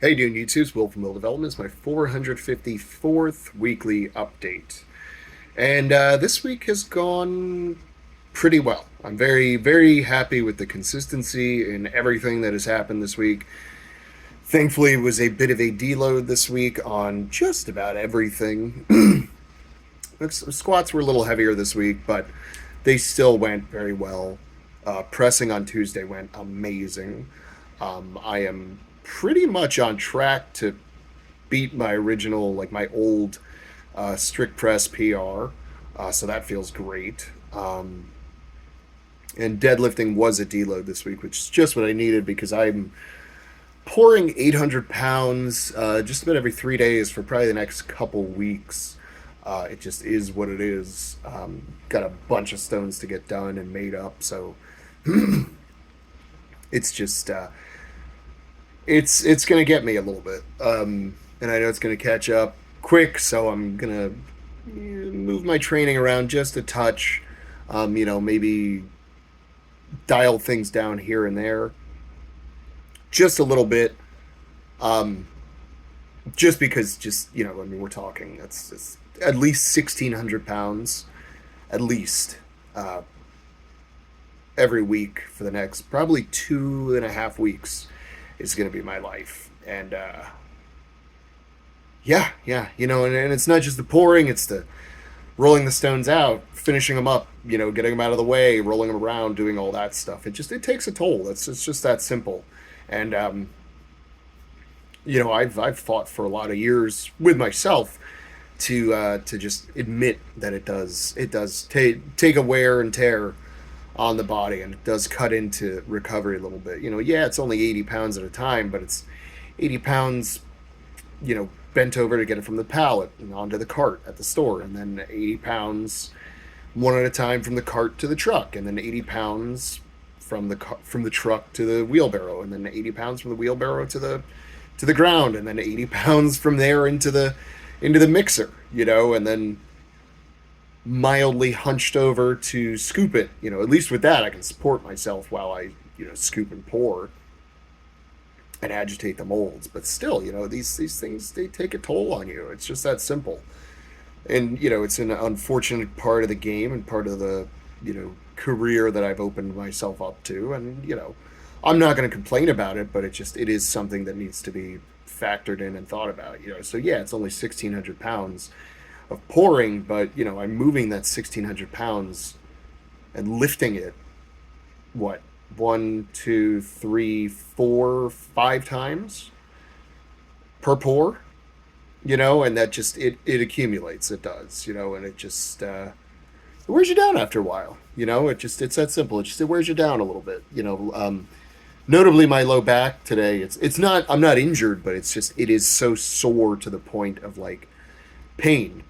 How you doing, YouTube? It's Will from Will Development. It's my 454th weekly update. And this week has gone pretty well. I'm very, very happy with the consistency in everything that has happened this week. Thankfully, it was a bit of a deload this week on just about everything. Squats were a little heavier this week, but they still went very well. Pressing on Tuesday went amazing. I am pretty much on track to beat my original, like my old strict press PR. So that feels great. And deadlifting was a deload this week, which is just what I needed because I'm pouring 800 pounds just about every 3 days for probably the next couple weeks. It just is what it is. Got a bunch of stones to get done and made up, so it's just it's gonna get me a little bit, and I know it's gonna catch up quick. So I'm gonna move my training around just a touch. Maybe dial things down here and there just a little bit. Um, just because, I mean, we're talking. It's at least 1,600 pounds, at least, uh, every week for the next probably 2.5 weeks is going to be my life. And yeah, and it's not just the pouring; it's the rolling the stones out, finishing them up, getting them out of the way, rolling them around, doing all that stuff. It takes a toll. It's just that simple. And I've fought for a lot of years with myself to just admit that it does take a wear and tear on the body, and it does cut into recovery a little bit. Yeah, it's only 80 pounds at a time, but it's 80 pounds, bent over to get it from the pallet and onto the cart at the store, and then 80 pounds one at a time from the cart to the truck, and then 80 pounds from the truck to the wheelbarrow, and then 80 pounds from the wheelbarrow to the ground, and then 80 pounds from there into the mixer, and then mildly hunched over to scoop it. At least with that, I can support myself while I, scoop and pour and agitate the molds. But still, these things, they take a toll on you. It's just that simple. And it's an unfortunate part of the game and part of the career that I've opened myself up to. And I'm not going to complain about it, but it is something that needs to be factored in and thought about. So yeah, it's only 1,600 pounds of pouring, but I'm moving that 1,600 pounds and lifting it, what, one, two, three, four, 5 times per pour, and that just it accumulates. It does, and it just it wears you down after a while. It's that simple. It wears you down a little bit. Notably my low back today. It's not, I'm not injured, but it is so sore to the point of like pain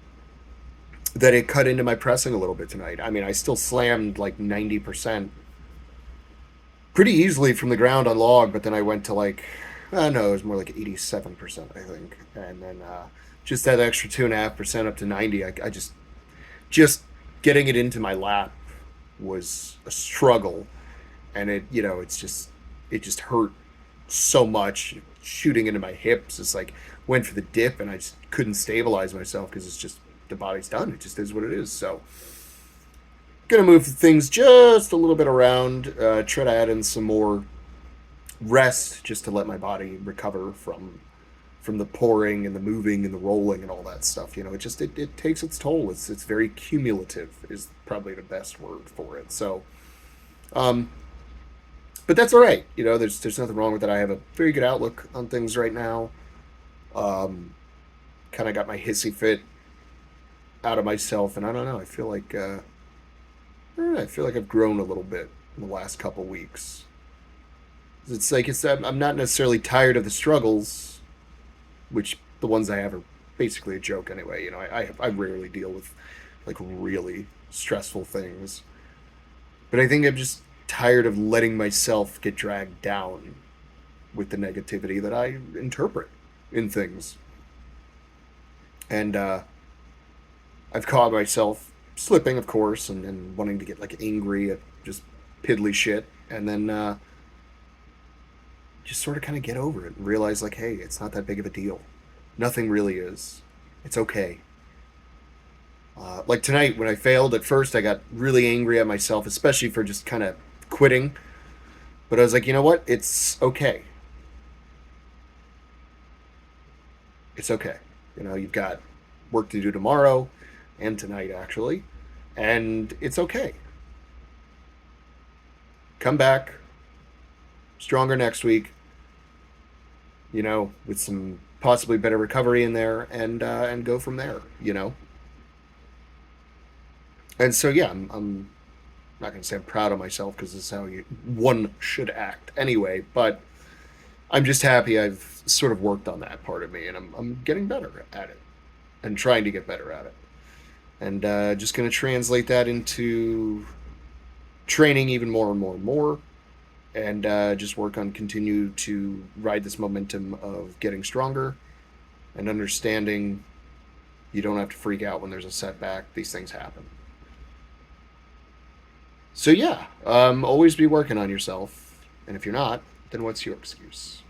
that it cut into my pressing a little bit tonight. I mean, I still slammed like 90% pretty easily from the ground on log, but then I went to like, no, it was more like 87%, I think. And then just that extra 2.5% up to 90. I just getting it into my lap was a struggle. And it just hurt so much. Shooting into my hips, it's like went for the dip, and I just couldn't stabilize myself because it's just the body's done. It just is what it is. So gonna move things just a little bit around, try to add in some more rest just to let my body recover from the pouring and the moving and the rolling and all that stuff. It takes its toll. It's very cumulative is probably the best word for it. So but that's all right. There's nothing wrong with that. I have a very good outlook on things right now. Kind of got my hissy fit out of myself, and I don't know. I feel like I've grown a little bit in the last couple weeks. I'm not necessarily tired of the struggles, which the ones I have are basically a joke anyway. I rarely deal with like really stressful things, but I think I'm just tired of letting myself get dragged down with the negativity that I interpret in things. And I've caught myself slipping, of course, and wanting to get like angry at just piddly shit, and then just sort of kind of get over it and realize, like, hey, it's not that big of a deal. Nothing really is. It's okay. Like tonight, when I failed at first, I got really angry at myself, especially for just kind of quitting. But I was like, you know what? It's okay. It's okay. You've got work to do tomorrow and tonight, actually. And it's okay. Come back stronger next week, with some possibly better recovery in there, and go from there. And so yeah, I'm not gonna say I'm proud of myself because this is how one should act anyway, but I'm just happy I've sort of worked on that part of me, and I'm getting better at it and trying to get better at it, and just gonna translate that into training even more and more and more, and just work on continue to ride this momentum of getting stronger and understanding you don't have to freak out when there's a setback. These things happen. So yeah, always be working on yourself, and if you're not, then what's your excuse?